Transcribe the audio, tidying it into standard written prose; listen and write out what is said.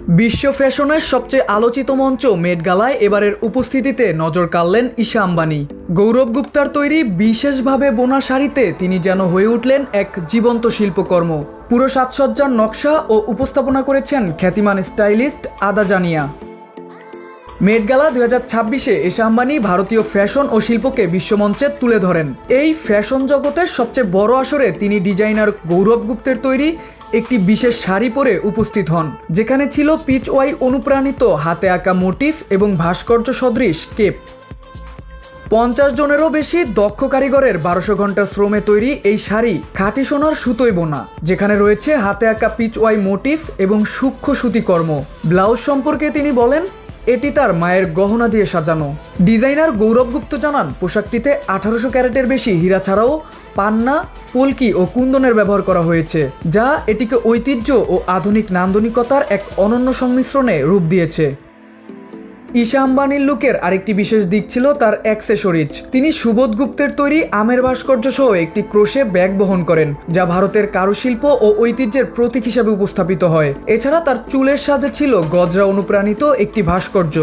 বিশ্ব ফ্যাশনের সবচেয়ে আলোচিত মঞ্চ মেট গালায় এবারের উপস্থিতিতে নজর কাড়লেন ঈশা আম্বানি। গৌরব গুপ্তার তৈরি বিশেষভাবে বোনা শাড়িতে তিনি যেন হয়ে উঠলেন এক জীবন্ত শিল্পকর্ম। পুরো সাজসজ্জার নকশা ও উপস্থাপনা করেছেন খ্যাতিমান স্টাইলিস্ট আদা জানিয়া। মেট গালা 2026-এ ঈশা আম্বানি ভারতীয় ফ্যাশন ও শিল্পকে বিশ্বমঞ্চে তুলে ধরেন। এই ফ্যাশন জগতের সবচেয়ে বড় আসরে তিনি ডিজাইনার গৌরব গুপ্তের তৈরি একটি বিশেষ শাড়ি পরে উপস্থিত হন, যেখানে ছিল পিচওয়াই অনুপ্রাণিত হাতে আঁকা মোটিফ এবং ভাস্কর্য সদৃশ কেপ। 50 জনেরও বেশি দক্ষ কারিগরের 1200 ঘন্টার শ্রমে তৈরি এই শাড়ি খাঁটি সোনার সুতোয় বোনা, যেখানে রয়েছে হাতে আঁকা পিচওয়াই মোটিফ এবং সূক্ষ্ম সুতিকর্ম। ব্লাউজ সম্পর্কে তিনি বলেন, এটি তার মায়ের গহনা দিয়ে সাজানো। ডিজাইনার গৌরব গুপ্ত জানান, পোশাকটিতে 1800 ক্যারেটের বেশি হীরা ছাড়াও পান্না, পলকি ও কুন্দনের ব্যবহার করা হয়েছে, যা এটিকে ঐতিহ্য ও আধুনিক নান্দনিকতার এক অনন্য সংমিশ্রণে রূপ দিয়েছে। ঈশা আম্বানির লুকের আরেকটি বিশেষ দিক ছিল তার অ্যাক্সেসরিজ। তিনি সুবোধ গুপ্তের তৈরি আমের ভাস্কর্য সহ একটি ক্রোশে ব্যাগ বহন করেন, যা ভারতের কারুশিল্প ও ঐতিহ্যের প্রতীক হিসাবে উপস্থাপিত হয়। এছাড়া তার চুলের সাজে ছিল গজরা অনুপ্রাণিত একটি ভাস্কর্য।